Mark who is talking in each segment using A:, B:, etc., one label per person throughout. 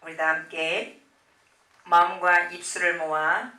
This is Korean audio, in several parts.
A: 우리 다 함께 마음과 입술을 모아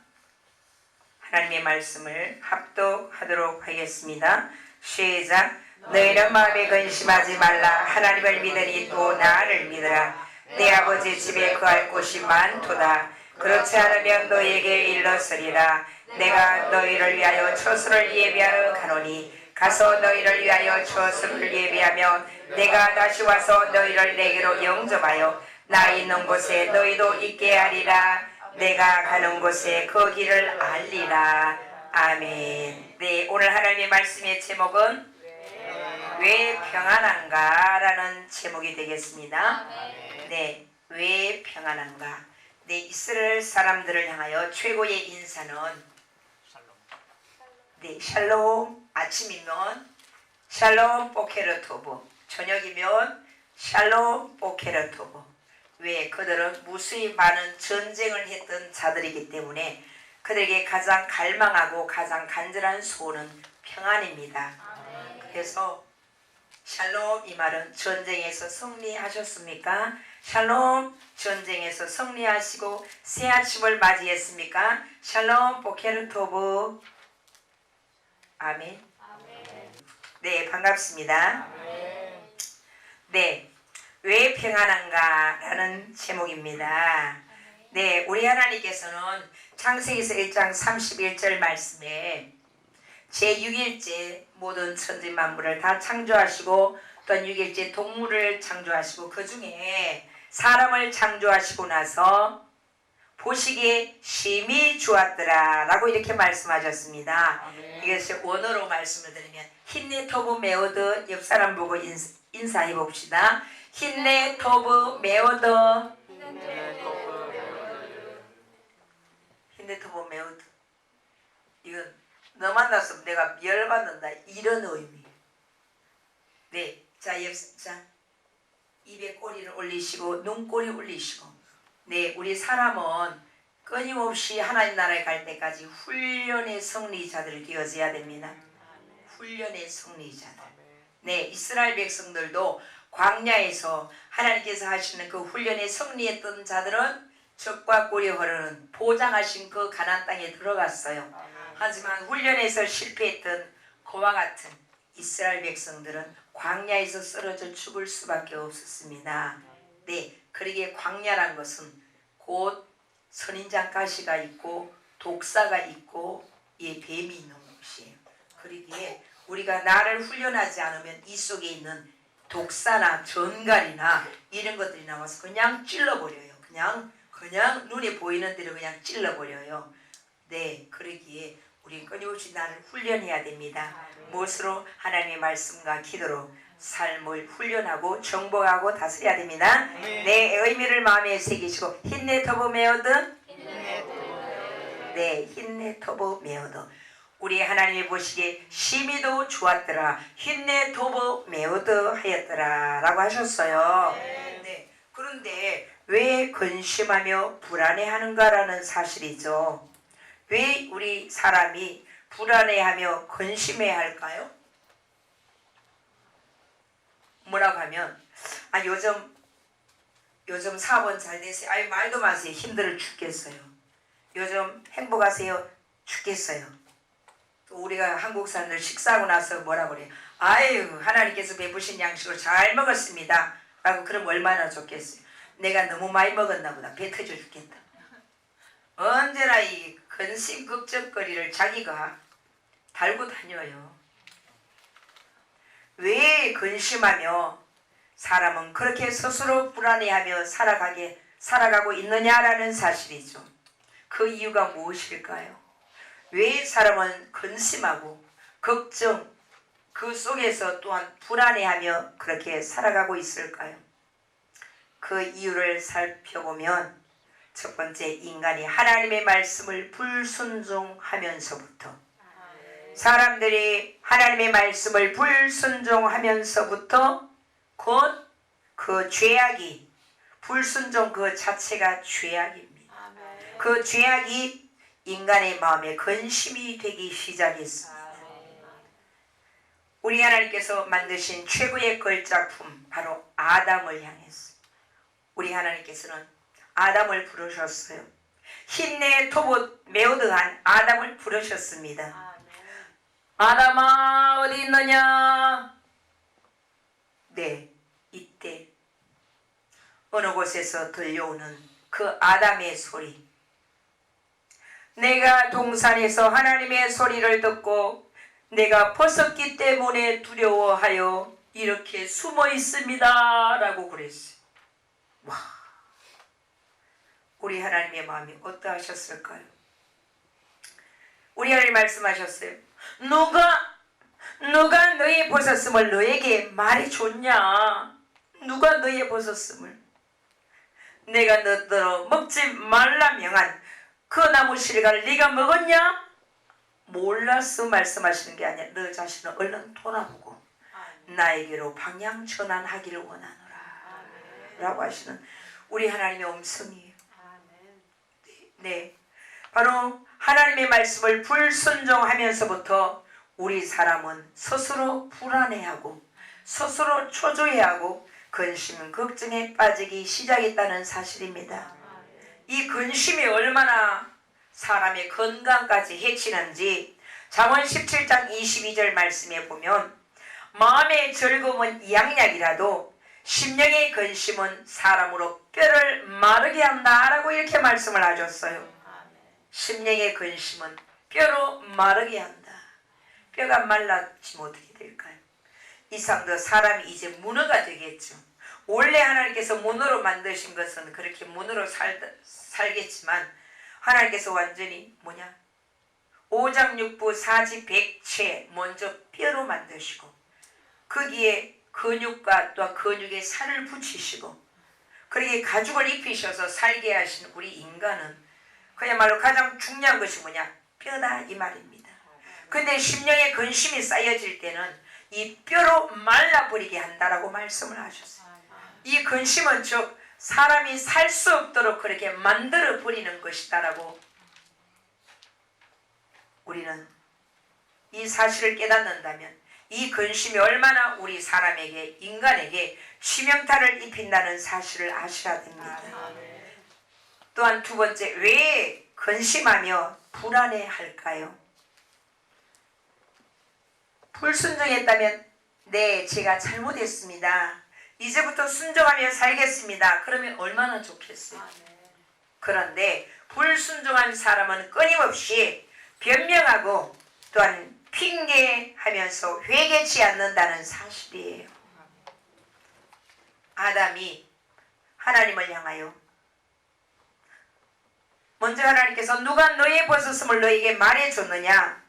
A: 하나님의 말씀을 합독하도록 하겠습니다. 시작. 너희는 마음에 근심하지 말라. 하나님을 믿으니 또 나를 믿으라. 내 아버지 집에 거할 곳이 많도다. 그렇지 않으면 너희에게 일렀으리라. 내가 너희를 위하여 처소를 예비하러 가노니 가서 너희를 위하여 처소를 예비하면 내가 다시 와서 너희를 내게로 영접하여 나 있는 곳에 너희도 있게 하리라. 내가 가는 곳에 그 길을 알리라. 아멘. 네, 오늘 하나님의 말씀의 제목은 왜 평안한가 라는 제목이 되겠습니다. 네, 왜 평안한가. 네, 이스라엘 사람들을 향하여 최고의 인사는 네, 샬롬. 아침이면 샬롬 보케르토브, 저녁이면 샬롬 보케르토브. 왜? 그들은 무수히 많은 전쟁을 했던 자들이기 때문에 그들에게 가장 갈망하고 가장 간절한 소원은 평안입니다. 그래서 샬롬, 이 말은 전쟁에서 승리하셨습니까? 샬롬, 전쟁에서 승리하시고 새 아침을 맞이했습니까? 샬롬 보케르토브. 아멘. 네, 반갑습니다. 네, 왜 평안한가 라는 제목입니다. 네, 우리 하나님께서는 창세기서 1장 31절 말씀에 제6일째 모든 천지 만물을 다 창조하시고 또한 6일째 동물을 창조하시고 그 중에 사람을 창조하시고 나서 보시기에 심히 좋았더라 라고 이렇게 말씀하셨습니다. 이것을 원어로 말씀을 드리면 힌네토브 메오드. 옆 사람 보고 인사해 봅시다. 힌네토브 메오드. 힌네토브 메오드. 이건 너 만났으면 내가 열받는다 이런 의미. 네, 자, 입에 꼬리를 올리시고 눈꼬리 올리시고. 네, 우리 사람은 끊임없이 하나님 나라에 갈 때까지 훈련의 승리자들이 되어져야 됩니다. 훈련의 승리자들. 네, 이스라엘 백성들도 광야에서 하나님께서 하시는 그 훈련에 승리했던 자들은 적과 꿀이 흐르는 보장하신 그 가나안 땅에 들어갔어요. 하지만 훈련에서 실패했던 그와 같은 이스라엘 백성들은 광야에서 쓰러져 죽을 수밖에 없었습니다. 네, 그러기에 광야란 것은 곧 선인장 가시가 있고 독사가 있고 뱀이 있는 곳이에요. 그러기에 우리가 나를 훈련하지 않으면 이 속에 있는 독사나 전갈이나 이런 것들이 나와서 그냥 찔러버려요. 그냥 눈에 보이는 대로 그냥 찔러버려요. 네, 그러기에 우리 끊임없이 나를 훈련해야 됩니다. 무엇으로? 하나님의 말씀과 기도로 삶을 훈련하고 정복하고 다스려야 됩니다. 네, 의미를 마음에 새기시고 힌네토브 메오드. 네, 힌네토브 메오드. 우리 하나님이 보시기에 심히도 좋았더라. 힌네토브 메오드 하였더라 라고 하셨어요. 네, 그런데 왜 근심하며 불안해하는가라는 사실이죠. 왜 우리 사람이 불안해하며 근심해야 할까요? 뭐라고 하면 요즘 사업은 잘 되세요? 아유, 말도 마세요. 힘들어 죽겠어요. 요즘 행복하세요? 죽겠어요. 또 우리가 한국 사람들 식사하고 나서 뭐라고 그래요? 아유, 하나님께서 베푸신 양식을 잘 먹었습니다 라고. 그럼 얼마나 좋겠어요. 내가 너무 많이 먹었나 보다. 배 터져 죽겠다. 언제나 이 근심 걱정거리를 자기가 달고 다녀요. 왜 근심하며 사람은 그렇게 스스로 불안해하며 살아가고 있느냐라는 사실이죠. 그 이유가 무엇일까요? 왜 사람은 근심하고 걱정 그 속에서 또한 불안해하며 그렇게 살아가고 있을까요? 그 이유를 살펴보면 첫 번째, 인간이 하나님의 말씀을 불순종하면서부터, 사람들이 하나님의 말씀을 불순종하면서부터 곧 그 죄악이, 불순종 그 자체가 죄악입니다. 그 죄악이 인간의 마음에 근심이 되기 시작했습니다. 우리 하나님께서 만드신 최고의 걸작품 바로 아담을 향해서 우리 하나님께서는 아담을 부르셨어요. 힘내 토봇 매우 더한 아담을 부르셨습니다. 아담아 어디 있느냐? 네, 이때 어느 곳에서 들려오는 그 아담의 소리. 내가 동산에서 하나님의 소리를 듣고 내가 벗었기 때문에 두려워하여 이렇게 숨어 있습니다 라고 그랬어요. 와, 우리 하나님의 마음이 어떠하셨을까요? 우리 하나님 말씀하셨어요. 누가 너의 벗었음을 너에게 말해줬냐? 누가 너의 벗었음을? 내가 너더러 먹지 말라 명한 그 나무 실과를 네가 먹었냐? 몰라서 말씀하시는 게 아니라 너 자신을 얼른 돌아보고 나에게로 방향 전환하기를 원하노라 라고 하시는 우리 하나님의 음성이에요. 네, 바로 하나님의 말씀을 불순종하면서부터 우리 사람은 스스로 불안해하고 스스로 초조해하고 근심, 걱정에 빠지기 시작했다는 사실입니다. 이 근심이 얼마나 사람의 건강까지 해치는지 잠언 17장 22절 말씀에 보면 마음의 즐거움은 양약이라도 심령의 근심은 사람으로 뼈를 마르게 한다라고 이렇게 말씀을 하셨어요. 심령의 근심은 뼈로 마르게 한다. 뼈가 말라지면 어떻게 될까요? 이상도 사람이 이제 문어가 되겠죠. 원래 하나님께서 문어로 만드신 것은 그렇게 문어로 살겠지만 하나님께서 완전히 오장육부 사지백체 먼저 뼈로 만드시고 거기에 근육과 또 근육에 살을 붙이시고 그렇게 가죽을 입히셔서 살게 하신 우리 인간은 그야말로 가장 중요한 것이 뼈다 이 말입니다. 근데 심령의 근심이 쌓여질 때는 이 뼈로 말라버리게 한다라고 말씀을 하셨어요. 이 근심은 즉 사람이 살 수 없도록 그렇게 만들어 버리는 것이다라고 우리는 이 사실을 깨닫는다면 이 근심이 얼마나 우리 사람에게 인간에게 치명타를 입힌다는 사실을 아셔야 됩니다. 또한 두 번째, 왜 근심하며 불안해할까요? 불순종했다면 네, 제가 잘못했습니다. 이제부터 순종하며 살겠습니다. 그러면 얼마나 좋겠어요. 그런데 불순종한 사람은 끊임없이 변명하고 또한 핑계하면서 회개치 않는다는 사실이에요. 아담이 하나님을 향하여 먼저 하나님께서 누가 너의 벗었음을 너에게 말해줬느냐?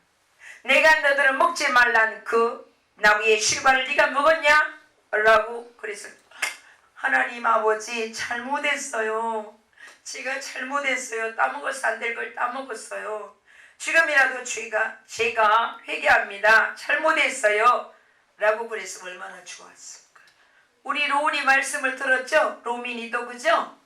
A: 내가 너들을 먹지 말란 그 나무의 실과를 네가 먹었냐? 라고 그래서 하나님 아버지 잘못했어요. 제가 잘못했어요. 따먹어서 안 될 걸 따먹었어요. 지금이라도 제가 회개합니다. 잘못했어요. 라고 그래서 얼마나 좋았을까. 우리 로운이 말씀을 들었죠? 로민이도 그죠?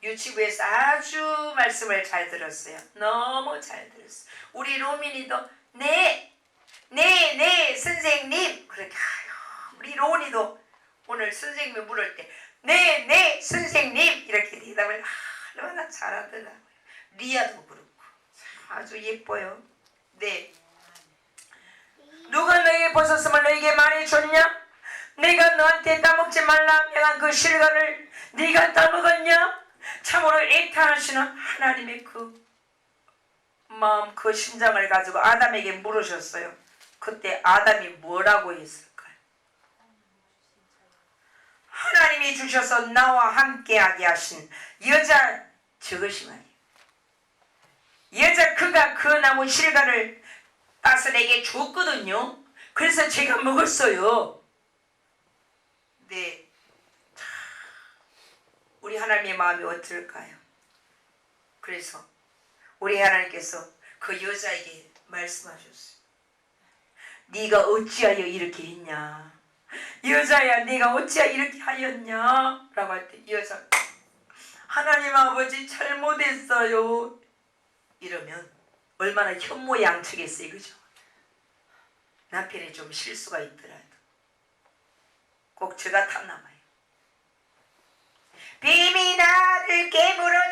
A: 유치부에서 아주 말씀을 잘 들었어요. 너무 잘 들었어요. 우리 로민이도 네 선생님 그렇게 우리 로운이도 오늘 선생님이 물을 때 네 선생님 이렇게 대답을 얼마나 잘하더라고요. 리아도 그렇고 아주 예뻐요. 네. 누가 너에게 벗었음을 너에게 말해줬냐? 내가 너한테 따먹지 말라 명한 그 실과를 네가 따먹었냐? 참으로 애타하시는 하나님의 그 마음, 그 심장을 가지고 아담에게 물으셨어요. 그때 아담이 뭐라고 했을까요? 하나님이 주셔서 나와 함께하게 하신 여자 저것이 말이에요. 여자 그가 그 나무 실과를 따서 내게 줬거든요. 그래서 제가 먹었어요. 네, 우리 하나님의 마음이 어떨까요? 그래서 우리 하나님께서 그 여자에게 말씀하셨어요. 네가 어찌하여 이렇게 했냐? 여자야, 네가 어찌하여 이렇게 하였냐? 라고 할 때 여자 하나님 아버지 잘못했어요. 이러면 얼마나 현모양처겠어요. 그죠? 남편이 좀 실수가 있더라도 꼭 저 같아 남아요. 뱀이 나를 깨물어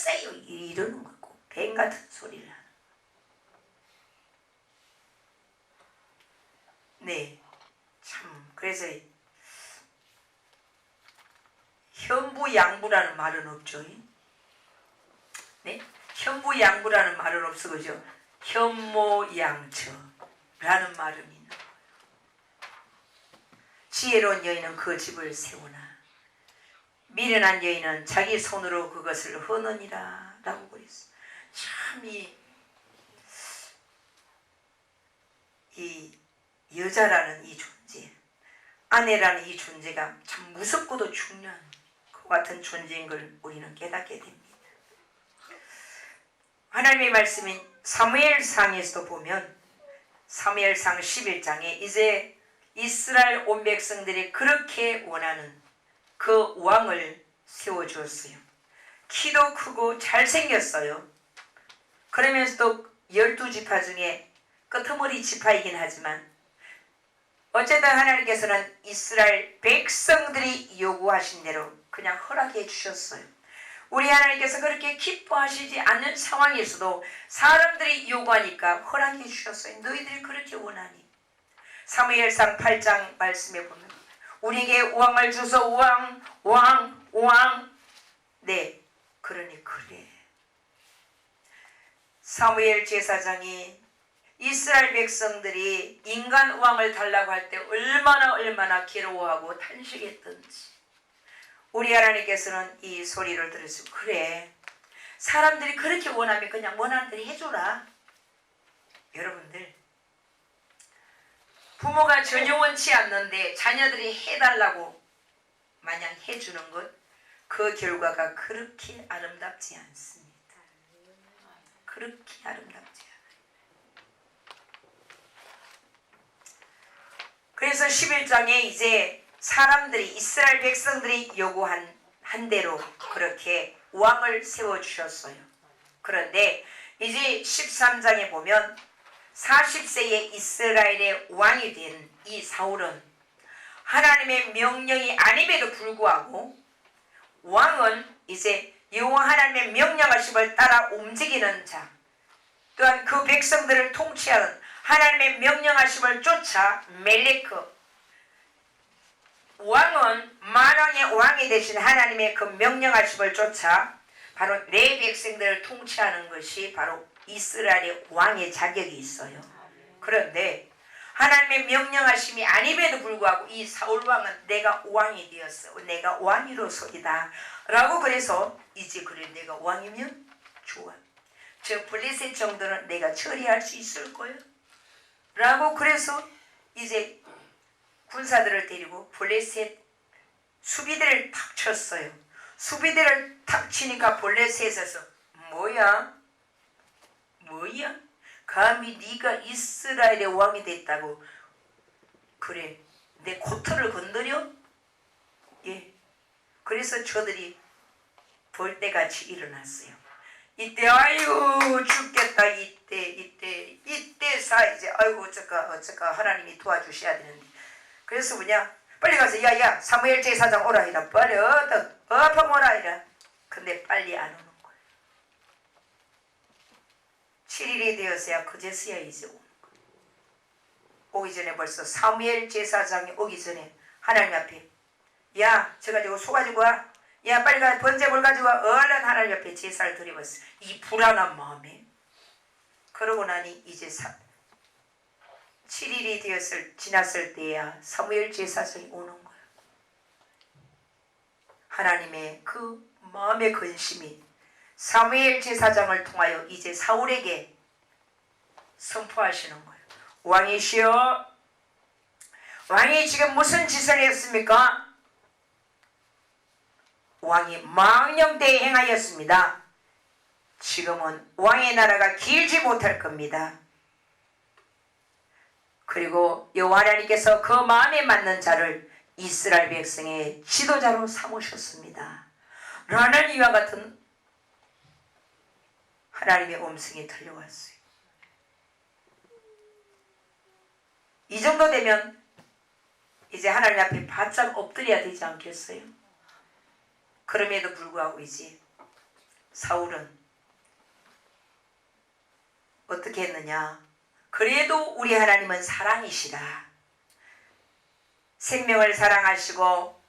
A: 하세요 이러는 거고 뱀 같은 소리를 하는. 네, 참 그래서 현부양부라는 말은 없죠. 네, 현부양부라는 말은 없어 그죠? 현모양처라는 말은 있는 거예요. 지혜로운 여인은 그 집을 세우나 미련한 여인은 자기 손으로 그것을 허느니라 라고 그랬어요. 참 이 여자라는 이 존재, 아내라는 이 존재가 참 무섭고도 중요한 그 같은 존재인 걸 우리는 깨닫게 됩니다. 하나님의 말씀인 사무엘상에서도 보면 사무엘상 11장에 이제 이스라엘 온 백성들이 그렇게 원하는 그 왕을 세워주었어요. 키도 크고 잘생겼어요. 그러면서도 12지파 중에 끄트머리 지파이긴 하지만 어쨌든 하나님께서는 이스라엘 백성들이 요구하신 대로 그냥 허락해 주셨어요. 우리 하나님께서 그렇게 기뻐하시지 않는 상황에서도 사람들이 요구하니까 허락해 주셨어요. 너희들이 그렇게 원하니. 사무엘상 8장 말씀에 보면 우리에게 왕을 주소 왕. 네, 그러니 그래. 사무엘 제사장이 이스라엘 백성들이 인간 왕을 달라고 할 때 얼마나 괴로워하고 탄식했던지 우리 하나님께서는 이 소리를 들으시고 그래 사람들이 그렇게 원하면 그냥 원하는 대로 해줘라. 여러분들 부모가 전혀 원치 않는데 자녀들이 해달라고 마냥 해주는 것 그 결과가 그렇게 아름답지 않습니다. 그렇게 아름답지 않아요. 그래서 11장에 이제 사람들이 이스라엘 백성들이 요구한 대로 그렇게 왕을 세워주셨어요. 그런데 이제 13장에 보면 40세의 이스라엘의 왕이 된 이 사울은 하나님의 명령이 아님에도 불구하고 왕은 이제 여호와 하나님의 명령하심을 따라 움직이는 자, 또한 그 백성들을 통치하는 하나님의 명령하심을 쫓아 멜레크 왕은 만왕의 왕이 되신 하나님의 그 명령하심을 쫓아 바로 내 백성들을 통치하는 것이 바로 이스라엘의 왕의 자격이 있어요. 그런데 하나님의 명령하심이 아님에도 불구하고 이 사울왕은 내가 왕이 되었어. 내가 왕이로소이다. 라고 그래서 이제 그래 내가 왕이면 좋아. 저 블레셋 정도는 내가 처리할 수 있을 거야. 라고 그래서 이제 군사들을 데리고 블레셋 수비대를 탁 쳤어요. 수비대를 탁 치니까 블레셋에서 뭐야? 감히 네가 이스라엘의 왕이 됐다고 그래 내 코털을 건드려? 예. 그래서 저들이 벌떼같이 일어났어요. 이때 아유 죽겠다. 이때 이제 아이고 어쩌까 하나님이 도와주셔야 되는데 그래서 뭐냐 빨리 가서 야야 사무엘 제사장 오라 이라 빨리 어펑 오라 이라. 근데 빨리 안 오는 7일이 되었어야 그제서야 이제 오는 거예요. 오기 전에 벌써 사무엘 제사장이 오기 전에 하나님 앞에 야 저 가지고 소 가지고 와. 야 빨리 가 번제물 가지고 와. 얼른 하나님 앞에 제사를 드려봤어. 이 불안한 마음에. 그러고 나니 이제 7일이 지났을 때야 사무엘 제사장이 오는 거예요. 하나님의 그 마음의 근심이 사무엘 제사장을 통하여 이제 사울에게 선포하시는 거예요. 왕이시여, 왕이 지금 무슨 짓을 했습니까? 왕이 망령되이 행하였습니다. 지금은 왕의 나라가 길지 못할 겁니다. 그리고 여호와 하나님께서 그 마음에 맞는 자를 이스라엘 백성의 지도자로 삼으셨습니다. 라는 이와 같은 하나님의 음성이 들려왔어요. 이 정도 되면 이제 하나님 앞에 바짝 엎드려야 되지 않겠어요? 그럼에도 불구하고 이제 사울은 어떻게 했느냐? 그래도 우리 하나님은 사랑이시다. 생명을 사랑하시고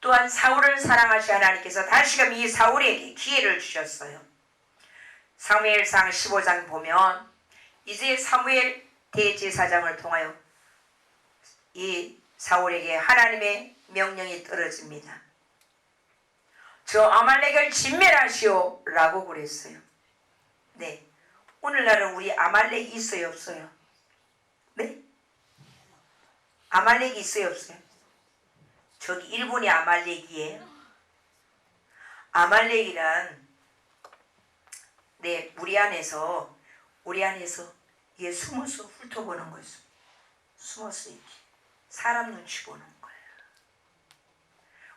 A: 또한 사울을 사랑하신 하나님께서 다시금 이 사울에게 기회를 주셨어요. 사무엘상 15장 보면 이제 사무엘 대제사장을 통하여 이 사울에게 하나님의 명령이 떨어집니다. 저 아말렉을 진멸하시오 라고 그랬어요. 네, 오늘날은 우리 아말렉이 있어요 없어요? 네? 아말렉이 있어요 없어요? 저기 일본이 아말렉이에요. 아말렉이란 네, 우리 안에서 이게 숨어서 훑어보는 거예요. 숨어서 이렇게 사람 눈치 보는 거예요.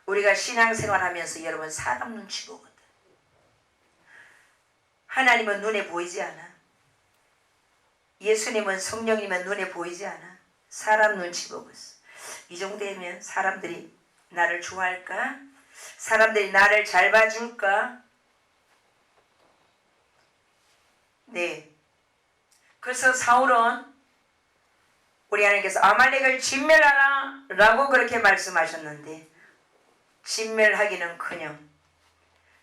A: 우리가 신앙생활하면서 여러분 사람 눈치 보거든. 하나님은 눈에 보이지 않아. 예수님은 성령님은 눈에 보이지 않아. 사람 눈치 보고 있어. 이 정도 되면 사람들이 나를 좋아할까? 사람들이 나를 잘 봐줄까? 네. 그래서 사울은 우리 하나님께서 아말렉을 진멸하라 라고 그렇게 말씀하셨는데 진멸하기는커녕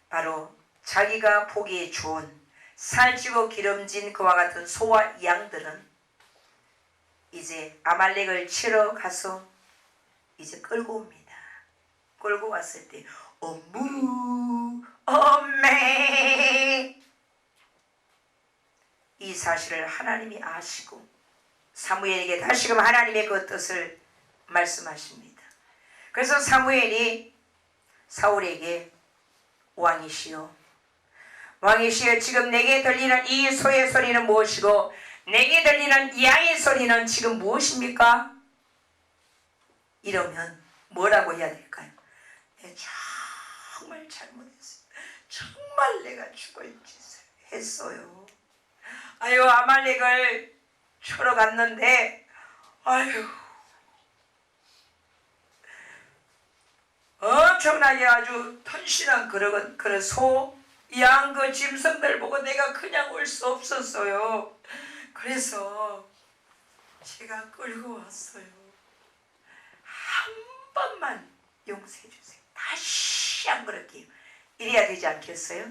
A: 바로 자기가 보기에 좋은 살찌고 기름진 그와 같은 소와 양들은 이제 아말렉을 치러 가서 이제 끌고 옵니다. 끌고 왔을 때 어무 엄매 이 사실을 하나님이 아시고 사무엘에게 다시금 하나님의 그 뜻을 말씀하십니다. 그래서 사무엘이 사울에게 왕이시여 지금 내게 들리는 이 소의 소리는 무엇이고 내게 들리는 양의 소리는 지금 무엇입니까? 이러면 뭐라고 해야 될까요? 내가 정말 잘못했어요. 정말 내가 죽을 짓을 했어요. 아유 아말렉을 쳐러 갔는데 아유 엄청나게 아주 튼실한 그런 소, 양, 그 짐승들 보고 내가 그냥 올 수 없었어요. 그래서 제가 끌고 왔어요. 한 번만 용서해 주세요. 다시 안 그럴게요. 이래야 되지 않겠어요?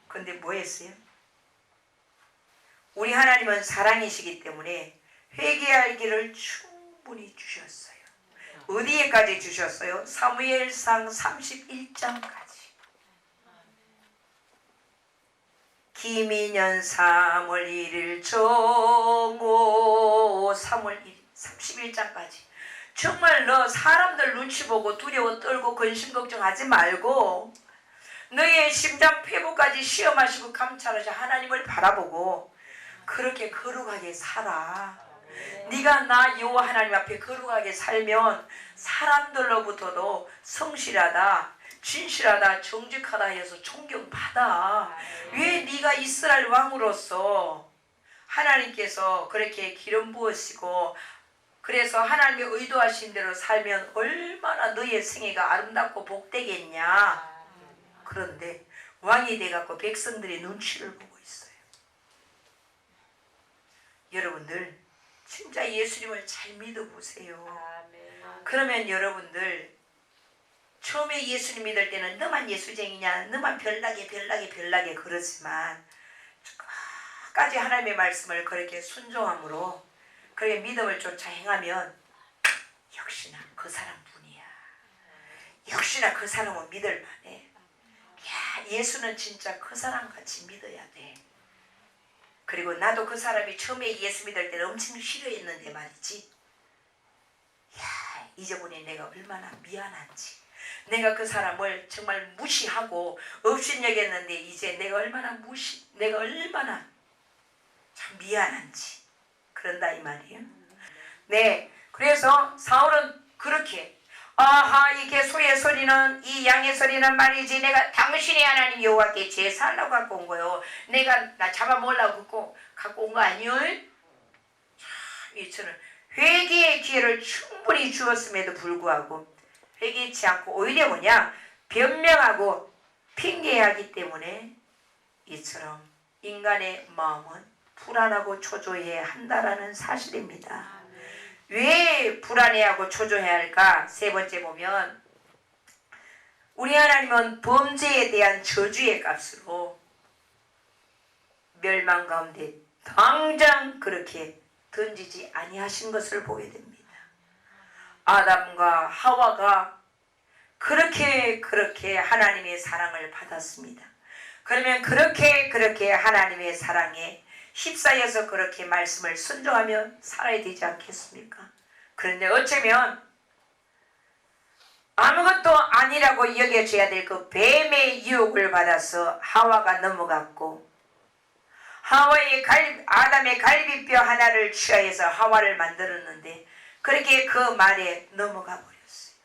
A: 근데 뭐 했어요? 우리 하나님은 사랑이시기 때문에 회개할 길을 충분히 주셨어요. 어디에까지 주셨어요? 사무엘상 31장까지. 기민년 3월 1일 정오 3월 1일 31장까지. 정말 너 사람들 눈치 보고 두려워 떨고 근심 걱정하지 말고 너의 심장 폐부까지 시험하시고 감찰하시 하나님을 바라보고 그렇게 거룩하게 살아. 네가 나 여호와 하나님 앞에 거룩하게 살면 사람들로부터도 성실하다, 진실하다, 정직하다 해서 존경받아. 왜 네가 이스라엘 왕으로서 하나님께서 그렇게 기름 부으시고 그래서 하나님의 의도하신 대로 살면 얼마나 너의 생애가 아름답고 복되겠냐. 그런데 왕이 돼갖고 백성들의 눈치를 보고 있어요. 여러분들 진짜 예수님을 잘 믿어보세요. 그러면 여러분들 처음에 예수님 믿을 때는 너만 예수쟁이냐, 너만 별나게 그러지만 끝까지 하나님의 말씀을 그렇게 순종함으로 그렇게 믿음을 쫓아 행하면 역시나 그 사람뿐이야. 역시나 그 사람은 믿을 만해. 야, 예수는 진짜 그 사람같이 믿어야 돼. 그리고 나도 그 사람이 처음에 예수 믿을 때는 엄청 싫어했는데 말이지. 야, 이제보니 내가 얼마나 미안한지. 내가 그 사람을 정말 무시하고 업신여겼는데 이제 내가 얼마나 참 미안한지. 그런다 이 말이에요. 네, 그래서 사울은 그렇게 아하 이게 소의 소리는 이 양의 소리는 말이지 내가 당신의 하나님 여호와께 제사하려고 갖고 온 거요. 내가 나 잡아먹으려고 갖고 온 거 아니요? 이처럼 회개의 기회를 충분히 주었음에도 불구하고 회개치 않고 오히려 뭐냐 변명하고 핑계하기 때문에 이처럼 인간의 마음은 불안하고 초조해야 한다라는 사실입니다. 왜 불안해하고 초조해야 할까? 세 번째 보면 우리 하나님은 범죄에 대한 저주의 값으로 멸망 가운데 당장 그렇게 던지지 아니하신 것을 보게 됩니다. 아담과 하와가 그렇게 하나님의 사랑을 받았습니다. 그러면 그렇게 하나님의 사랑에 휩싸여서 그렇게 말씀을 순종하며 살아야 되지 않겠습니까? 그런데 어쩌면 아무것도 아니라고 여겨져야 될 그 뱀의 유혹을 받아서 하와가 넘어갔고, 아담의 갈비뼈 하나를 취하여서 하와를 만들었는데 그렇게 그 말에 넘어가 버렸어요.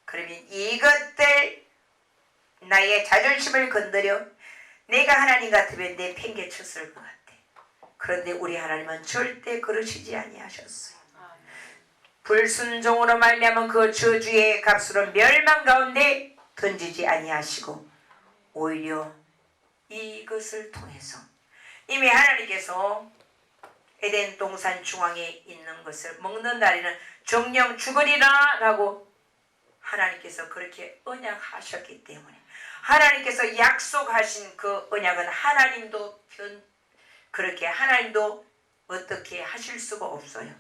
A: 그러면 이것들 나의 자존심을 건드려 내가 하나님 같으면 내 팽개쳤을 것 같아. 그런데 우리 하나님은 절대 그러시지 아니하셨어요. 불순종으로 말미암은 그 저주의 값으로 멸망 가운데 던지지 아니하시고 오히려 이것을 통해서 이미 하나님께서 에덴 동산 중앙에 있는 것을 먹는 날에는 정령 죽으리라 라고 하나님께서 그렇게 언약하셨기 때문에 하나님께서 약속하신 그 언약은 하나님도 어떻게 하실 수가 없어요.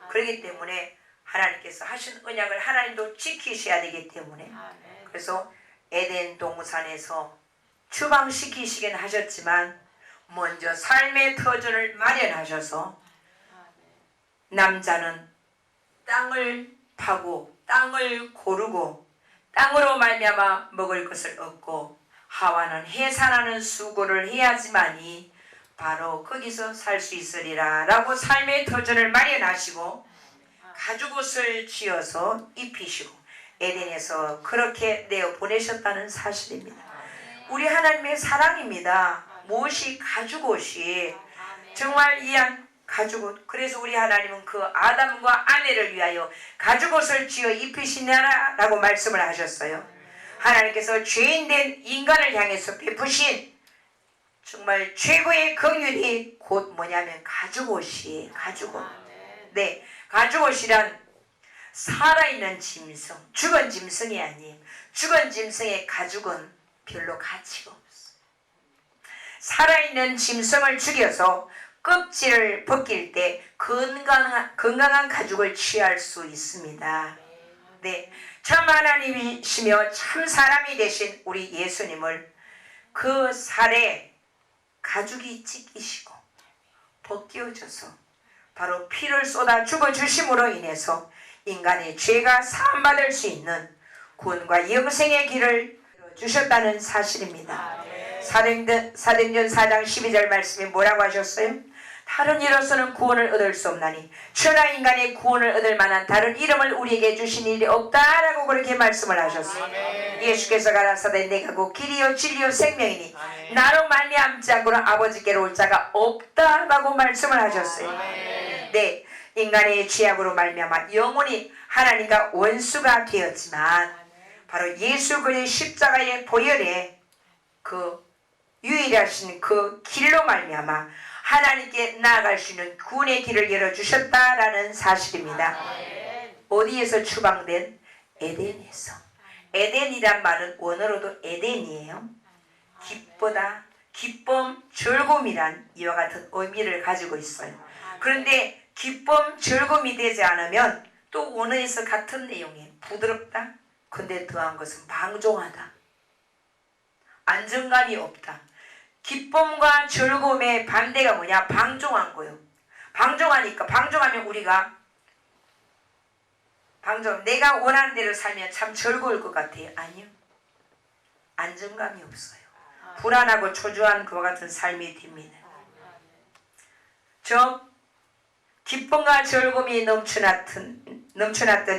A: 그렇기 때문에 하나님께서 하신 언약을 하나님도 지키셔야 되기 때문에 그래서 에덴 동산에서 추방시키시긴 하셨지만 먼저 삶의 터전을 마련하셔서 남자는 땅을 파고 땅을 고르고 땅으로 말미암아 먹을 것을 얻고 하와는 해산하는 수고를 해야지만이 바로 거기서 살 수 있으리라 라고 삶의 터전을 마련하시고 가죽옷을 지어서 입히시고 에덴에서 그렇게 내어 보내셨다는 사실입니다. 우리 하나님의 사랑입니다. 무엇이 가죽옷이 정말 이한 가죽옷. 그래서 우리 하나님은 그 아담과 아내를 위하여 가죽옷을 지어 입히시냐라고 말씀을 하셨어요. 하나님께서 죄인된 인간을 향해서 베푸신 정말 최고의 긍휼이 곧 뭐냐면 가죽옷이에요. 가죽옷. 네, 가죽옷이란 살아있는 짐승, 죽은 짐승이 아니에요. 죽은 짐승의 가죽은 별로 가치가 없어요. 살아있는 짐승을 죽여서 껍질을 벗길 때 건강한 가죽을 취할 수 있습니다. 네, 참 하나님이시며 참 사람이 되신 우리 예수님을 그 살에 가죽이 찢기시고 벗겨져서 바로 피를 쏟아 죽어주심으로 인해서 인간의 죄가 사함받을 수 있는 구원과 영생의 길을 주셨다는 사실입니다. 사도행전 4장 12절 말씀에 뭐라고 하셨어요? 다른 이로서는 구원을 얻을 수 없나니 천하 인간의 구원을 얻을 만한 다른 이름을 우리에게 주신 일이 없다라고 그렇게 말씀을 하셨어요. 예수께서 가라사대 내가 곧 길이요 진리요 생명이니 나로 말미암지 않고는 아버지께로 올 자가 없다라고 말씀을 하셨어요. 네, 인간의 죄악으로 말미암아 영원히 하나님과 원수가 되었지만 바로 예수 그리스도의 십자가의 보혈에 그 유일하신 그 길로 말미암아 하나님께 나아갈 수 있는 구원의 길을 열어주셨다라는 사실입니다. 어디에서 추방된? 에덴에서. 에덴이란 말은 원어로도 에덴이에요. 기쁘다, 기쁨, 즐거움이란 이와 같은 의미를 가지고 있어요. 그런데 기쁨, 즐거움이 되지 않으면 또 원어에서 같은 내용이에요. 부드럽다. 근데 더한 것은 방종하다. 안정감이 없다. 기쁨과 즐거움의 반대가 뭐냐? 방종한 거예요. 방종하면 우리가 내가 원하는 대로 살면 참 즐거울 것 같아요. 아니요. 안정감이 없어요. 불안하고 초조한 그와 같은 삶이 됩니다. 기쁨과 즐거움이 넘쳐났던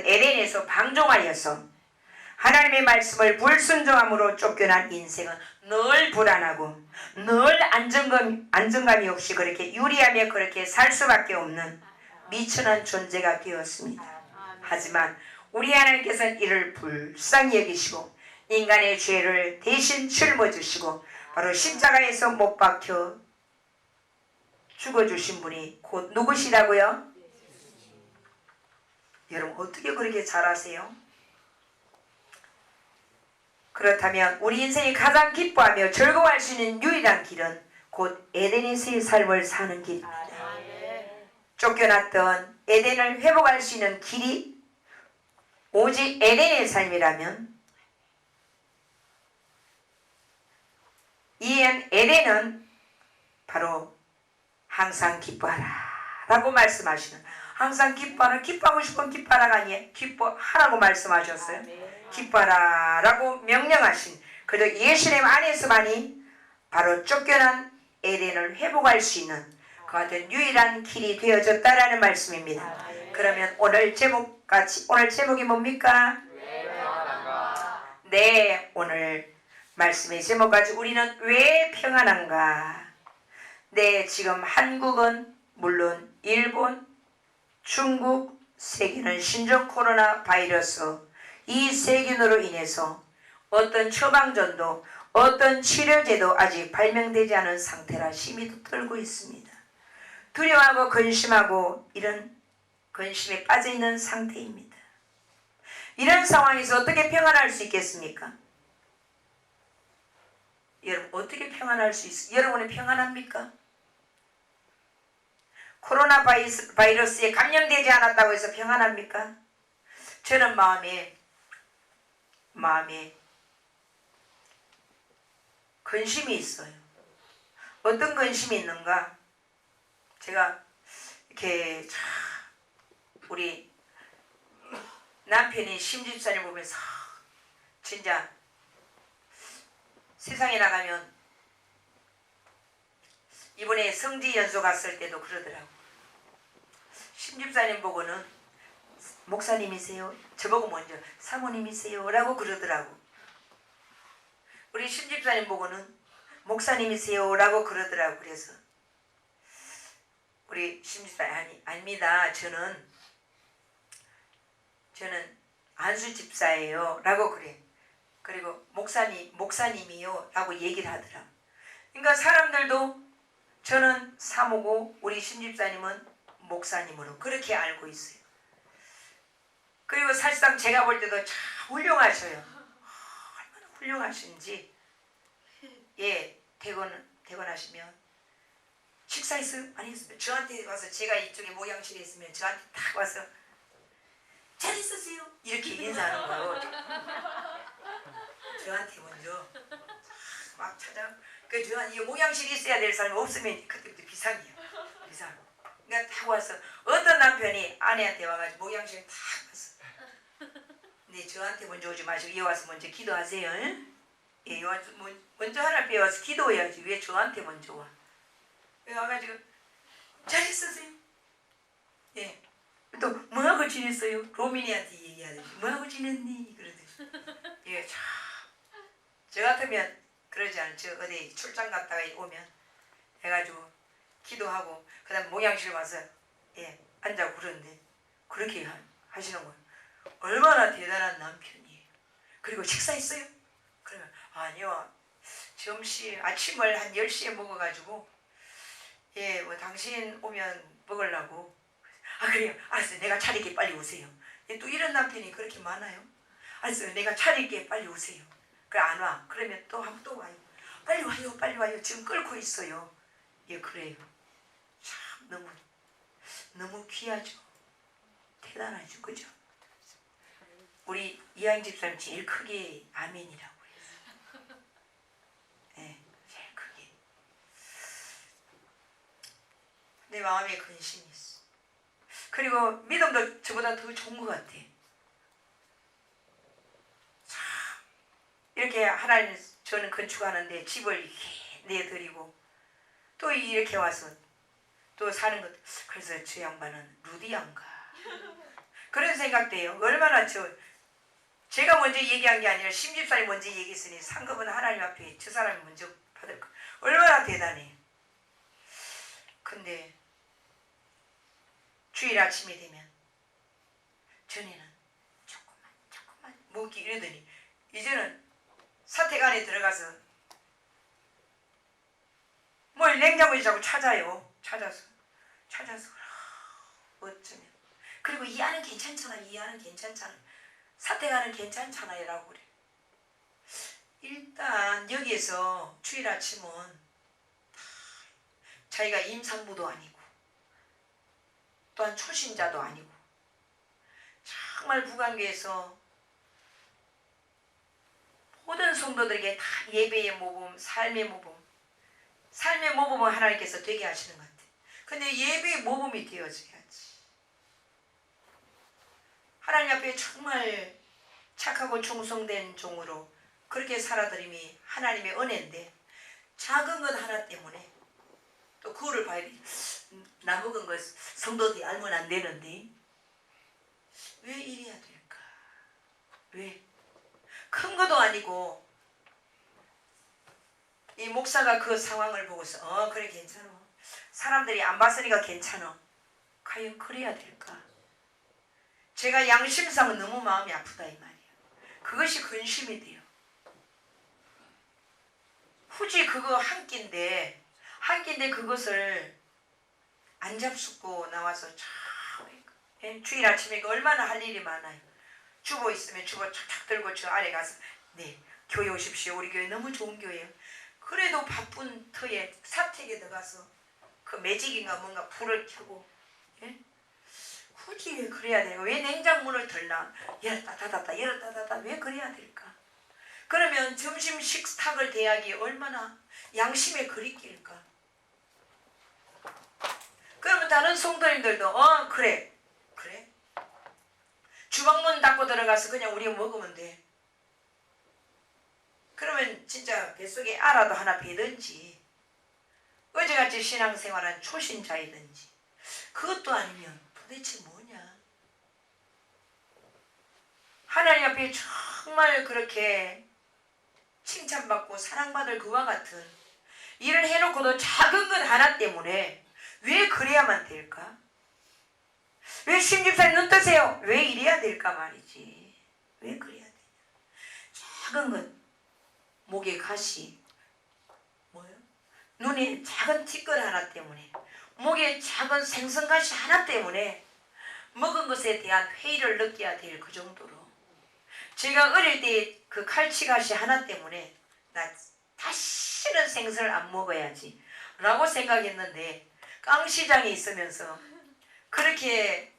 A: 에덴에서 방종하여서 하나님의 말씀을 불순종함으로 쫓겨난 인생은 늘 불안하고 늘 안정감이 없이 그렇게 유리하며 그렇게 살 수밖에 없는 미천한 존재가 되었습니다. 하지만 우리 하나님께서는 이를 불쌍히 여기시고 인간의 죄를 대신 짊어지시고 바로 십자가에서 못 박혀 죽어주신 분이 곧 누구시라고요? 여러분 어떻게 그렇게 잘하세요? 그렇다면 우리 인생이 가장 기뻐하며 즐거워할 수 있는 유일한 길은 곧 에덴에서의 삶을 사는 길입니다. 쫓겨났던 에덴을 회복할 수 있는 길이 오직 에덴의 삶이라면 이 에덴은 바로 항상 기뻐하라 라고 말씀하시는, 항상 기뻐하라, 기뻐하고 싶으면 기뻐하라가 아니에요. 기뻐하라고 말씀하셨어요. 기뻐하라 라고 명령하신 그저 예수님 안에서만이 바로 쫓겨난 에덴을 회복할 수 있는 그 같은 유일한 길이 되어졌다라는 말씀입니다. 그러면 오늘 제목이 뭡니까? 네, 오늘 말씀의 제목까지 우리는 왜 평안한가? 네, 지금 한국은 물론 일본, 중국, 세계는 신종 코로나 바이러스 이 세균으로 인해서 어떤 처방전도 어떤 치료제도 아직 발명되지 않은 상태라 심히 떨고 있습니다. 두려워하고 근심하고 이런 근심에 빠져있는 상태입니다. 이런 상황에서 어떻게 평안할 수 있겠습니까? 여러분 어떻게 평안할 수 있어요? 여러분은 평안합니까? 코로나 바이러스에 감염되지 않았다고 해서 평안합니까? 저는 마음에 근심이 있어요. 어떤 근심이 있는가? 제가 이렇게 우리 남편이 심집사님 보면서 진짜 세상에 나가면 이번에 성지 연수 갔을 때도 그러더라고. 심집사님 보고는 목사님이세요? 저보고 먼저 사모님이세요? 라고 그러더라고. 우리 심집사님 보고는 목사님이세요? 라고 그러더라고. 그래서 우리 심집사님 아닙니다. 저는 안수 집사예요. 라고 그래. 그리고 목사님이요. 라고 얘기를 하더라고. 그러니까 사람들도 저는 사모고 우리 심집사님은 목사님으로 그렇게 알고 있어요. 그리고 사실상 제가 볼 때도 참 훌륭하셔요. 얼마나 훌륭하신지. 예, 퇴근하시면 식사했어요? 아니 했습니다. 저한테 와서 제가 이쪽에 모양실에 있으면 저한테 딱 와서 잘 있었어요? 이렇게 인사하는 거예요. 저한테 먼저 막 이 모양실이 있어야 될 사람이 없으면 그때부터 비상이에요. 비상. 그러니까 딱 와서 어떤 남편이 아내한테 와가지고 모양실 딱 왔어. 근데 저한테 먼저 오지 마시고 이 와서 먼저 기도하세요. 예, 먼저 하나님께 와서 기도해야지. 왜 저한테 먼저 와? 와가지고 잘 있었어요? 예. 또 뭐하고 지냈어요? 로민이한테 얘기하듯이 뭐하고 지냈니? 그러듯이. 예, 저 같으면 그러지 않죠. 어디 출장 갔다가 오면 해가지고 기도하고 그 다음 모양실 와서 예 앉아고 그러는데 그렇게 하시는 거예요. 얼마나 대단한 남편이에요. 그리고 식사했어요? 그러면 아니요. 아침을 한 10시에 먹어가지고 예 뭐 당신 오면 먹으려고. 아 그래요. 알았어요. 내가 차릴게 빨리 오세요. 예, 또 이런 남편이 그렇게 많아요. 알았어요. 내가 차릴게 빨리 오세요. 그래 안 와. 그러면 또 와요. 빨리 와요. 지금 끓고 있어요. 예 그래요. 참 너무 귀하죠. 대단하죠. 그죠? 우리 이양 집사님 제일 크게 아멘이라고 했어요. 예, 제일 크게. 내 마음에 근심이 있어. 그리고 믿음도 저보다 더 좋은 것 같아. 참 이렇게 하나님 저는 건축하는데 집을 이렇게 내드리고 또 이렇게 와서 또 사는 것. 그래서 저 양반은 루디안가 그런 생각돼요. 얼마나 제가 먼저 얘기한 게 아니라 심집사님 먼저 얘기했으니 상급은 하나님 앞에 저 사람이 먼저 받을 거. 얼마나 대단해. 근데 주일 아침이 되면 전에는 조금만 먹기 이러더니 이제는 사택 안에 들어가서 뭘 냉장고에 자꾸 찾아요. 찾아서 어쩌면 그리고 이 안은 괜찮잖아. 이 안은 괜찮잖아. 사택 안은 괜찮잖아요 라고 그래. 일단 여기에서 주일 아침은 자기가 임산부도 아니고 또한 초신자도 아니고 정말 북한교에서 모든 성도들에게 다 예배의 모범, 삶의 모범을 하나님께서 되게 하시는 것 같아요. 근데 예배의 모범이 되어져야지. 하나님 앞에 정말 착하고 충성된 종으로 그렇게 살아드림이 하나님의 은혜인데 작은 것 하나 때문에 또 그거를 봐야 돼. 나 먹은 거 성도들이 알면 안 되는데 왜 이래야 될까? 왜? 큰 것도 아니고 이 목사가 그 상황을 보고서 그래 괜찮아. 사람들이 안 봤으니까 괜찮아. 과연 그래야 될까? 제가 양심상은 너무 마음이 아프다 이 말이에요. 그것이 근심이 돼요. 굳이 그거 한 끼인데 그것을 안 잡숫고 나와서 참 주일 아침에 얼마나 할 일이 많아요. 주보 있으면 주보 착착 들고 저 아래 가서 네 교회 오십시오. 우리 교회 너무 좋은 교회예요. 그래도 바쁜 터에 사택에 들어가서 그 매직인가 뭔가 불을 켜고 예? 굳이 왜 그래야 돼요? 왜 냉장문을 덜나? 열었다 닫았다 열었다 닫았다 왜 그래야 될까? 그러면 점심 식탁을 대하기 얼마나 양심에 그리낄까? 그러면 다른 성도님들도 그래 주방문 닫고 들어가서 그냥 우리 먹으면 돼. 그러면 진짜 뱃속에 알아도 하나 배든지 어제같이 신앙생활한 초신자이든지 그것도 아니면 도대체 뭐냐? 하나님 앞에 정말 그렇게 칭찬받고 사랑받을 그와 같은 일을 해놓고도 작은 것 하나 때문에 왜 그래야만 될까? 왜 심집사님 눈 뜨세요? 왜 이래야 될까 말이지. 왜 그래야 되냐? 작은 것, 목에 가시, 뭐요? 눈에 작은 티끌 하나 때문에, 목에 작은 생선가시 하나 때문에 먹은 것에 대한 회의를 느껴야 될 그 정도로 제가 어릴 때 그 칼치가시 하나 때문에 나 다시는 생선을 안 먹어야지 라고 생각했는데 깡시장에 있으면서 그렇게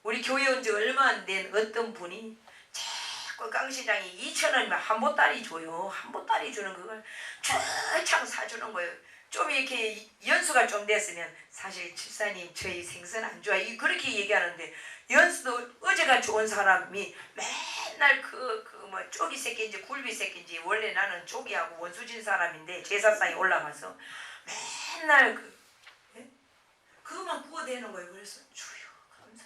A: 우리 교회 온 지 얼마 안 된 어떤 분이 자꾸 깡시장이 2,000원이면 한 보따리 줘요. 한 보따리 주는 그걸 쫙창 사주는 거예요. 좀 이렇게 연수가 좀 됐으면 사실 집사님 저희 생선 안 좋아요. 그렇게 얘기하는데 연수도 어제같이 온 사람이 맨날 뭐 쪼기 새끼인지 굴비 새끼인지 원래 나는 쪼기하고 원수진 사람인데 제사상에 올라가서 맨날 그것만 구워대는 거예요. 그래서 주여 감사.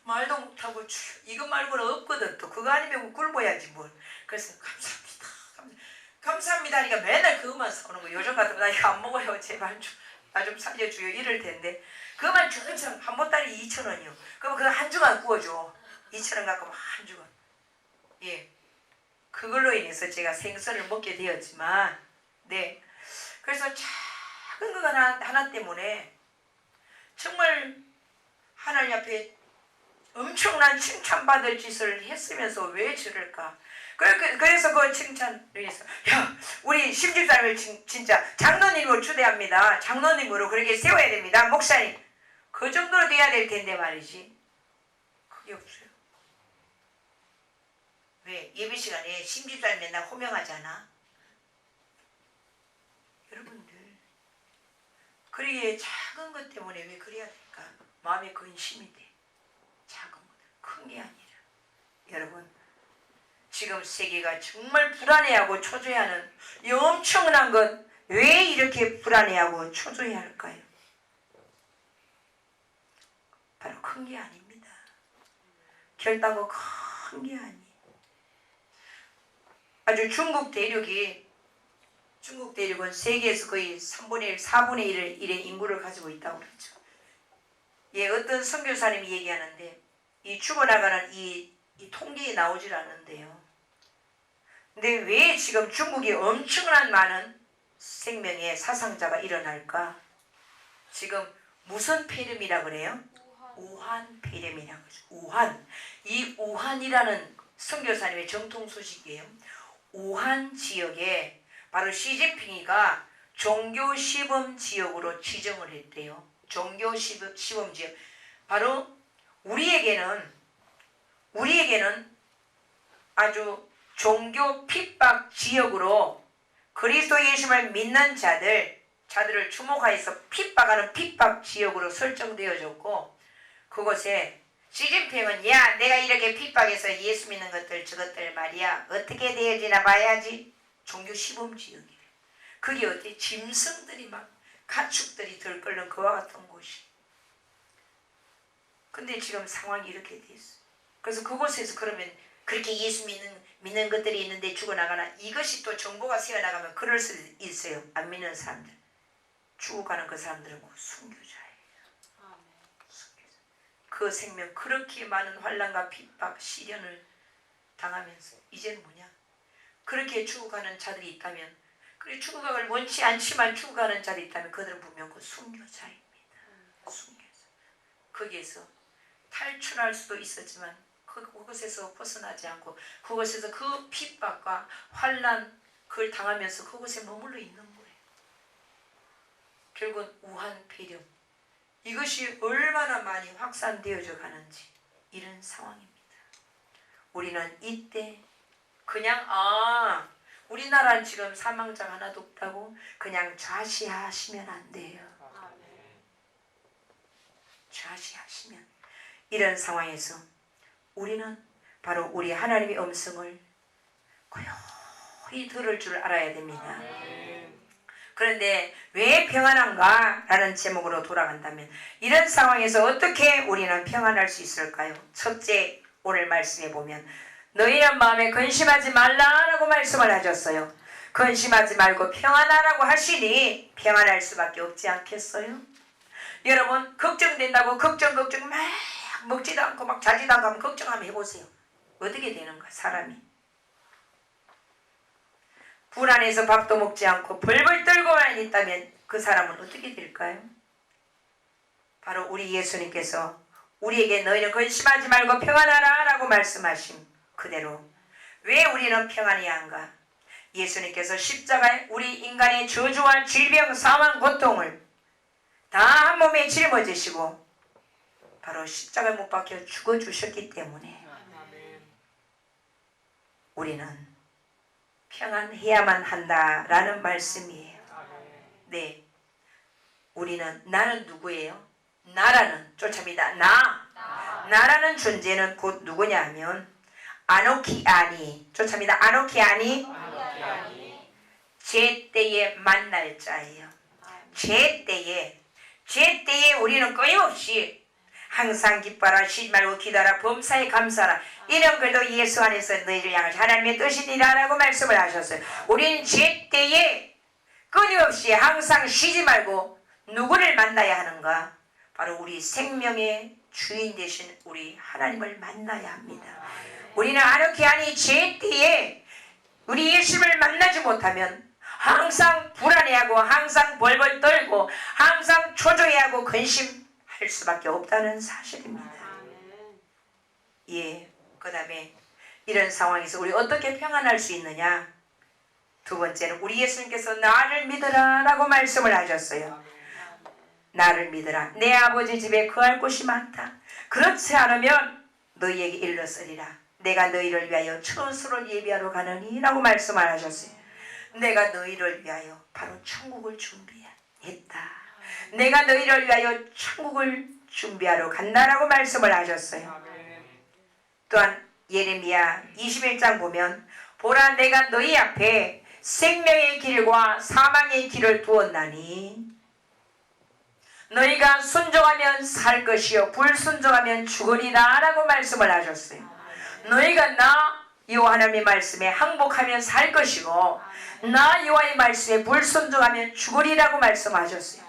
A: 말도 못하고 주여 이거 말고는 없거든. 또 그거 아니면 굶어야지 뭘. 그래서 감사합니다. 감사합니다니까 맨날 그것만 사오는 거예요. 요즘 같으면 나 이거 안 먹어요. 제발 나 좀 살려주요. 이럴 텐데 그것만 주면 한 보따리 2,000원이요. 그럼 그거 한 주간 구워줘. 2,000원 갖고 한 주간. 예. 그걸로 인해서 제가 생선을 먹게 되었지만 네. 그래서 작은 거 하나 때문에 정말 하나님 앞에 엄청난 칭찬받을 짓을 했으면서 왜 저럴까? 그래서 그 칭찬을 해서 야 우리 심집사님을 진짜 장로님으로 추대합니다. 장로님으로 그렇게 세워야 됩니다. 목사님 그 정도로 돼야 될 텐데 말이지. 그게 없어요. 왜? 예배 시간에 심집사님 맨날 호명하잖아. 여러분들 그러기에 작은 것 때문에 왜 그래야 될까? 마음에 근심이 돼. 작은 것, 큰 게 아니라. 여러분 지금 세계가 정말 불안해하고 초조해하는 이 엄청난 건 왜 이렇게 불안해하고 초조해할까요? 바로 큰 게 아닙니다. 결단고 큰 게 아니에요. 아주 중국 대륙은 세계에서 거의 3분의 1, 4분의 1의 인구를 가지고 있다고 그러죠. 예, 어떤 선교사님이 얘기하는데 이 죽어나가는 이 통계에 나오질 않는데요. 근데 왜 지금 중국이 엄청난 많은 생명의 사상자가 일어날까? 지금 무슨 폐렴이라 그래요? 우한 폐렴이라고 하죠. 우한. 이 우한이라는 선교사님의 정통 소식이에요. 우한 지역에 바로 시진핑이가 종교 시범 지역으로 지정을 했대요. 종교 시범 지역. 바로 우리에게는 아주 종교 핍박 지역으로 그리스도 예수를 믿는 자들을 주목하여서 핍박하는 핍박 지역으로 설정되어졌고, 그곳에 시진핑은 야 내가 이렇게 핍박해서 예수 믿는 것들 저것들 말이야 어떻게 되어지나 봐야지. 종교 시범 지역이래. 그게 어때? 짐승들이 막 가축들이 들끓는 그와 같은 곳이. 근데 지금 상황이 이렇게 됐어. 그래서 그곳에서 그러면 그렇게 예수 믿는 것들이 있는데 죽어나가나? 이것이 또 정보가 새어나가면 그럴 수 있어요. 안 믿는 사람들. 죽어가는 그 사람들은 순교자예요. 순교자. 그 생명 그렇게 많은 환난과 핍박, 시련을 당하면서 이제는 뭐냐? 그렇게 죽어가는 자들이 있다면, 그래 죽어가길 원치 않지만 죽어가는 자들이 있다면 그들은 분명 그 순교자입니다. 순교자. 거기에서 탈출할 수도 있었지만 그곳에서 벗어나지 않고 그곳에서 그 핍박과 환난 그걸 당하면서 그곳에 머물러 있는 거예요. 결국은 우한 폐렴, 이것이 얼마나 많이 확산되어져 가는지 이런 상황입니다. 우리는 이때 그냥 우리나라는 지금 사망자가 하나도 없다고 그냥 좌시하시면 안 돼요. 좌시하시면 이런 상황에서 우리는 바로 우리 하나님의 음성을 고요히 들을 줄 알아야 됩니다. 그런데 왜 평안한가? 라는 제목으로 돌아간다면 이런 상황에서 어떻게 우리는 평안할 수 있을까요? 첫째, 오늘 말씀해 보면 너희는 마음에 근심하지 말라라고 말씀을 하셨어요. 근심하지 말고 평안하라고 하시니 평안할 수밖에 없지 않겠어요? 여러분 걱정된다고 걱정 막 먹지도 않고 막 자지도 않고 하면 걱정 한번 해보세요. 어떻게 되는가 사람이. 불안해서 밥도 먹지 않고 벌벌 떨고만 있다면 그 사람은 어떻게 될까요? 바로 우리 예수님께서 우리에게 너희는 근심하지 말고 평안하라 라고 말씀하신 그대로 왜 우리는 평안해야 한가? 예수님께서 십자가에 우리 인간의 저주와 질병, 사망, 고통을 다 한 몸에 짊어지시고 바로 십자가에 못 박혀 죽어주셨기 때문에 우리는 평안해야만 한다라는 말씀이에요. 네, 우리는 나는 누구예요? 나라는 쫓아입니다. 나라는 존재는 곧 누구냐 하면 아노키아니 쫓아입니다. 아노키아니 제때에 만날 자예요. 제때에 우리는 끊임없이 항상 기뻐라 쉬지 말고 기도하라 범사에 감사하라 이런 글도 예수 안에서 너희를 향하신 하나님의 뜻이니라 라고 말씀을 하셨어요. 우리는 제때에 끊임없이 항상 쉬지 말고 누구를 만나야 하는가? 바로 우리 생명의 주인 되신 우리 하나님을 만나야 합니다. 우리는 아노키아니 제때에 우리 예수님을 만나지 못하면 항상 불안해하고 항상 벌벌 떨고 항상 초조해하고 근심할 수밖에 없다는 사실입니다. 예, 그 다음에 이런 상황에서 우리 어떻게 평안할 수 있느냐? 두 번째는 우리 예수님께서 나를 믿으라 라고 말씀을 하셨어요. 나를 믿으라. 내 아버지 집에 거할 곳이 많다. 그렇지 않으면 너희에게 일렀으리라. 내가 너희를 위하여 처소를 예비하러 가느니 라고 말씀을 하셨어요. 내가 너희를 위하여 바로 천국을 준비했다. 내가 너희를 위하여 천국을 준비하러 간다라고 말씀을 하셨어요. 또한 예레미야 21장 보면 보라 내가 너희 앞에 생명의 길과 사망의 길을 두었나니 너희가 순종하면 살 것이요 불순종하면 죽으리라 라고 말씀을 하셨어요. 너희가 나 여호와 하나님의 말씀에 항복하면 살 것이고 나 여호와의 말씀에 불순종하면 죽으리라고 말씀하셨어요.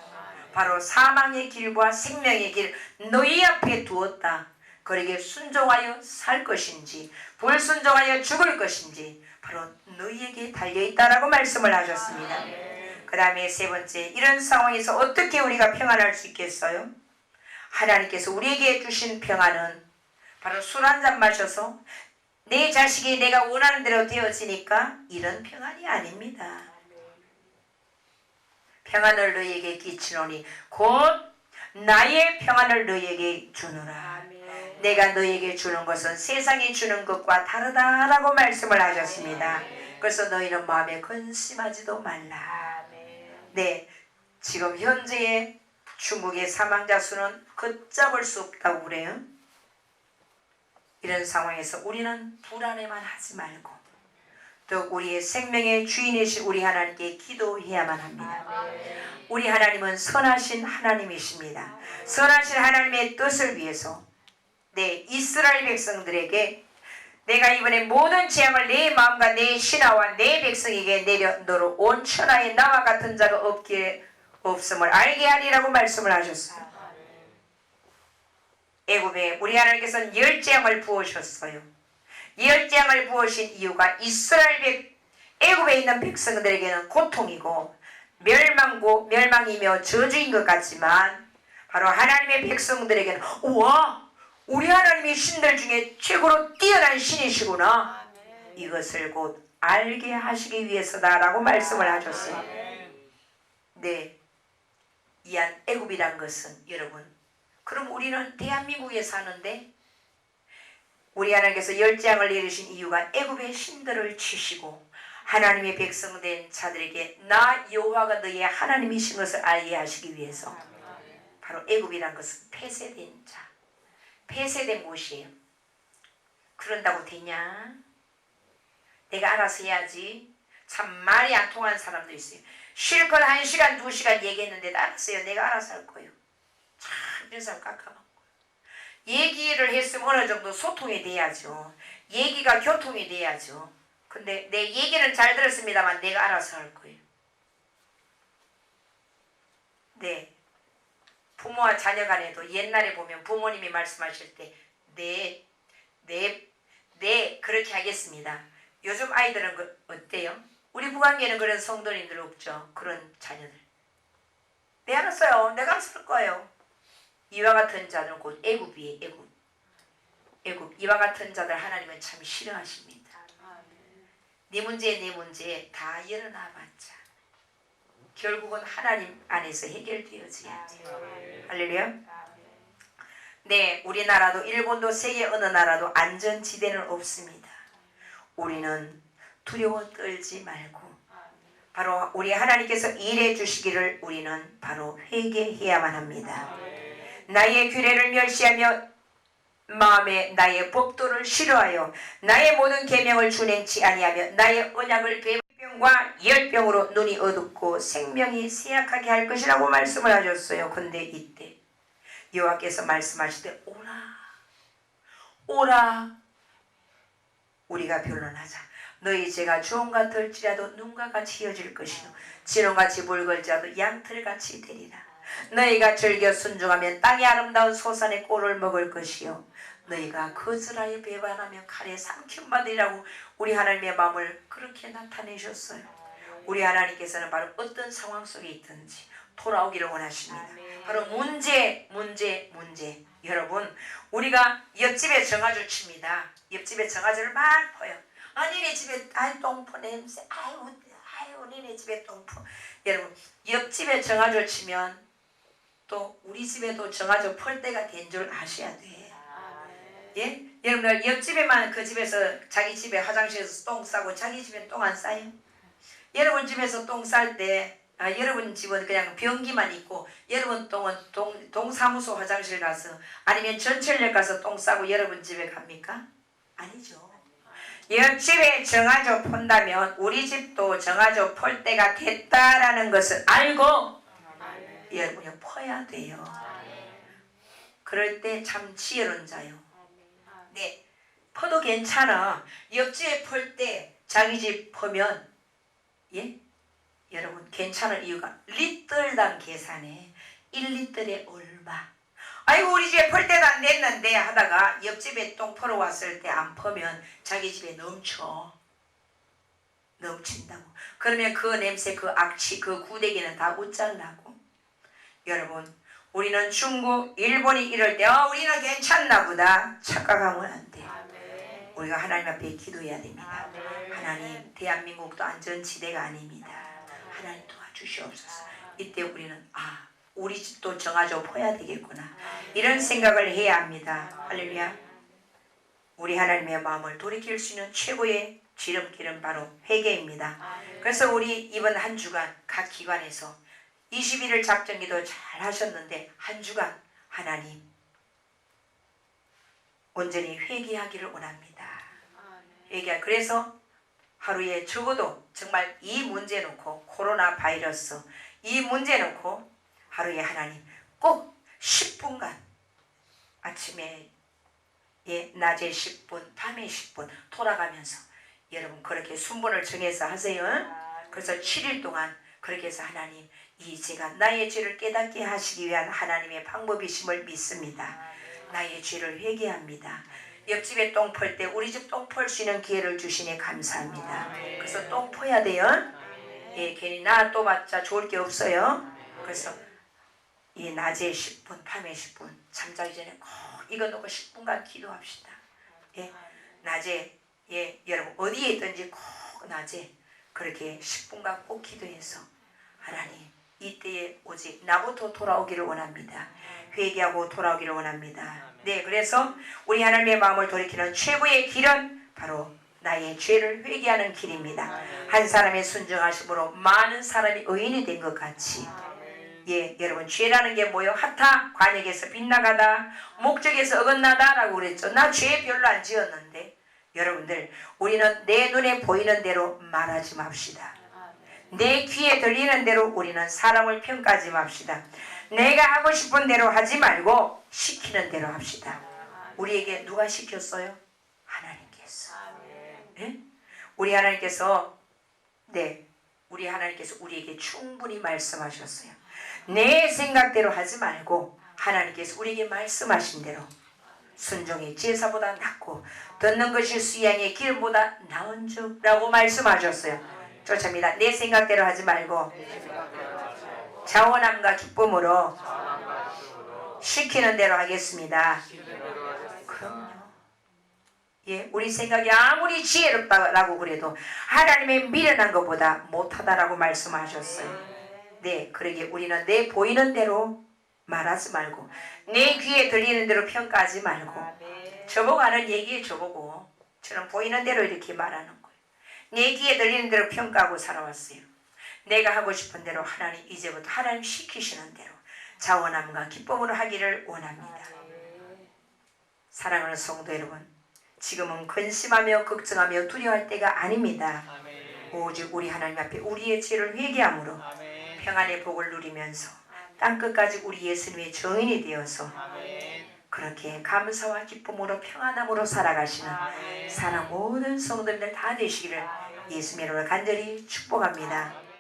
A: 바로 사망의 길과 생명의 길 너희 앞에 두었다. 그에게 순종하여 살 것인지 불순종하여 죽을 것인지 바로 너희에게 달려있다라고 말씀을 하셨습니다. 그 다음에 세 번째, 이런 상황에서 어떻게 우리가 평안할 수 있겠어요? 하나님께서 우리에게 주신 평안은 바로 술 한 잔 마셔서 내 자식이 내가 원하는 대로 되어지니까 이런 평안이 아닙니다. 평안을 너희에게 끼치노니 곧 나의 평안을 너희에게 주노라. 내가 너희에게 주는 것은 세상이 주는 것과 다르다라고 말씀을 하셨습니다. 그래서 너희는 마음에 근심하지도 말라. 네, 지금 현재의 중국의 사망자 수는 걷잡을 수 없다고 그래요. 이런 상황에서 우리는 불안해만 하지 말고 또 우리의 생명의 주인이신 우리 하나님께 기도해야만 합니다. 우리 하나님은 선하신 하나님이십니다. 선하신 하나님의 뜻을 위해서 이스라엘 백성들에게 내가 이번에 모든 재앙을 내 마음과 내 신하와 내 백성에게 내려놓으러 온 천하에 나와 같은 자가 없음을 알게 하리라고 말씀을 하셨어요. 애굽에 우리 하나님께서는 열 재앙을 부으셨어요. 열 재앙을 부으신 이유가 애굽에 있는 백성들에게는 고통이고 멸망이며 저주인 것 같지만 바로 하나님의 백성들에게는 우와, 우리 하나님이 신들 중에 최고로 뛰어난 신이시구나, 이것을 곧 알게 하시기 위해서다라고 말씀을 하셨어요. 네, 이한 애굽이란 것은 여러분, 그럼 우리는 대한민국에 사는데 우리 하나님께서 열 재앙을 내리신 이유가 애굽의 신들을 치시고 하나님의 백성 된 자들에게 나 여호와가 너희의 하나님이신 것을 알게 하시기 위해서. 바로 애굽이란 것은 폐쇄된 자, 폐쇄된 곳이에요. 그런다고 되냐? 내가 알아서 해야지. 참 말이 안 통하는 사람도 있어요. 실컷 1시간 2시간 얘기했는데도 알았어요. 내가 알아서 할 거예요. 참 이런 사람 깜깜하고. 얘기를 했으면 어느 정도 소통이 돼야죠. 얘기가 교통이 돼야죠. 근데 내 얘기는 잘 들었습니다만 내가 알아서 할 거예요. 네, 부모와 자녀 간에도 옛날에 보면 부모님이 말씀하실 때 네 그렇게 하겠습니다. 요즘 아이들은 어때요? 우리 부관계는 그런 성도님들 없죠. 그런 자녀들. 네, 알았어요. 내가 알아서 할 거예요. 이와 같은 자는 곧 애굽이에요. 애굽. 이와 같은 자들 하나님은 참 싫어하십니다. 네 문제 다 열어놔봤자 결국은 하나님 안에서 해결되어져야지. 할렐루야. 네, 우리나라도 일본도 세계 어느 나라도 안전지대는 없습니다. 우리는 두려워 떨지 말고 바로 우리 하나님께서 일해 주시기를 우리는 바로 회개해야만 합니다. 나의 규례를 멸시하며 마음에 나의 법도를 싫어하여 나의 모든 계명을 준행치 아니하며 나의 언약을 배병과 열병으로 눈이 어둡고 생명이 쇠약하게 할 것이라고 말씀을 하셨어요. 근데 이때 여호와께서 말씀하시되 오라 우리가 변론하자. 너희 죄가 주홍 같을지라도 눈과 같이 이어질 것이요 진홍같이 붉을지라도 양털같이 되리라. 너희가 즐겨 순종하면 땅의 아름다운 소산의 꼴을 먹을 것이요 너희가 거절하여 배반하면 칼에 삼킴받으리라고 우리 하나님의 마음을 그렇게 나타내셨어요. 우리 하나님께서는 바로 어떤 상황 속에 있든지 돌아오기를 원하십니다. 바로 문제. 여러분, 우리가 옆집에 정화조 칩니다. 옆집에 정화조를 막 퍼요. 니네 집에 똥포 냄새. 아유 니네 집에 똥포. 여러분, 옆집에 정화조 치면 또 우리 집에도 정화조 펄 때가 된 줄 아셔야 돼. 예? 여러분들 옆집에만 그 집에서 자기 집에 화장실에서 똥 싸고 자기 집에 똥 안 싸요? 여러분 집에서 똥 쌀 때 여러분 집은 그냥 변기만 있고 여러분 똥은 동사무소 화장실 가서 아니면 전철역 가서 똥 싸고 여러분 집에 갑니까? 아니죠. 옆집에 정화조 폰다면 우리 집도 정화조 폴 때가 됐다라는 것을 알고 여러분이 퍼야 돼요. 그럴 때 참 지혜로운 자요. 네, 퍼도 괜찮아. 옆집에 펄 때 자기 집 퍼면 여러분 괜찮을 이유가 리터당 계산에 1리터에 얼마. 아이고 우리 집에 펄 때도 안 됐는데 하다가 옆집에 똥 퍼러 왔을 때 안 퍼면 자기 집에 넘쳐. 묻힌다고. 그러면 그 냄새, 그 악취, 그 구데기는 다 웃잘라고. 여러분, 우리는 중국, 일본이 이럴 때 우리는 괜찮나 보다 착각하면 안 돼. 우리가 하나님 앞에 기도해야 됩니다. 하나님, 대한민국도 안전지대가 아닙니다. 하나님 도와주시옵소서. 이때 우리는 우리 집도 정화조 퍼야 되겠구나, 이런 생각을 해야 합니다. 할렐루야. 우리 하나님의 마음을 돌이킬 수 있는 최고의 지름길은 바로 회개입니다. 그래서 우리 이번 한 주간 각 기관에서 21일 작정기도 잘 하셨는데 한 주간 하나님 온전히 회개하기를 원합니다. 그래서 하루에 적어도 정말 이 문제 놓고, 코로나 바이러스 이 문제 놓고 하루에 하나님 꼭 10분간, 아침에 낮에 10분, 밤에 10분 돌아가면서 여러분 그렇게 순번을 정해서 하세요. 그래서 7일 동안 그렇게 해서 하나님, 이 제가 나의 죄를 깨닫게 하시기 위한 하나님의 방법이심을 믿습니다. 나의 죄를 회개합니다. 옆집에 똥 펄 때 우리 집 똥 펄 수 있는 기회를 주시니 감사합니다. 그래서 똥 퍼야 돼요. 괜히 나 또 봤자 좋을 게 없어요. 그래서 낮에 10분, 밤에 10분, 잠자기 전에 꼭 이거 놓고 10분간 기도합시다. 낮에 여러분 어디에 있든지 꼭 낮에 그렇게 10분간 꼭 기도해서 하나님, 이때에 오직 나부터 돌아오기를 원합니다. 회개하고 돌아오기를 원합니다. 그래서 우리 하나님의 마음을 돌이키는 최고의 길은 바로 나의 죄를 회개하는 길입니다. 한 사람의 순종하심으로 많은 사람이 의인이 된 것 같이, 여러분 죄라는 게 뭐예요? 하타, 관역에서 빗나가다, 목적에서 어긋나다 라고 그랬죠. 나 죄 별로 안 지었는데. 여러분들, 우리는 내 눈에 보이는 대로 말하지 맙시다. 내 귀에 들리는 대로 우리는 사람을 평가하지 맙시다. 내가 하고 싶은 대로 하지 말고 시키는 대로 합시다. 우리에게 누가 시켰어요? 하나님께서. 우리 하나님께서 우리에게 충분히 말씀하셨어요. 내 생각대로 하지 말고 하나님께서 우리에게 말씀하신 대로, 순종이 제사보다 낫고 듣는 것이 수양의 길보다 나은 줄 라고 말씀하셨어요. 쫓아입니다. 내 생각대로 하지 말고 자원함과 기쁨으로 시키는 대로 하겠습니다. 그럼요. 우리 생각이 아무리 지혜롭다라고 그래도 하나님의 미련한 것보다 못하다라고 말씀하셨어요. 그러기에 우리는 내 보이는 대로 말하지 말고, 내 귀에 들리는 대로 평가하지 말고, 저보고 하는 얘기에 저보고 저는 보이는 대로 이렇게 말하는 거예요. 내 귀에 들리는 대로 평가하고 살아왔어요. 내가 하고 싶은 대로 하나님, 이제부터 하나님 시키시는 대로 자원함과 기쁨으로 하기를 원합니다. 사랑하는 성도 여러분, 지금은 근심하며 걱정하며 두려워할 때가 아닙니다. 오직 우리 하나님 앞에 우리의 죄를 회개함으로 평안의 복을 누리면서 땅끝까지 우리 예수님의 증인이 되어서 그렇게 감사와 기쁨으로 평안함으로 살아가시는 사랑 모든 성도님들 다 되시기를 예수님으로 간절히 축복합니다.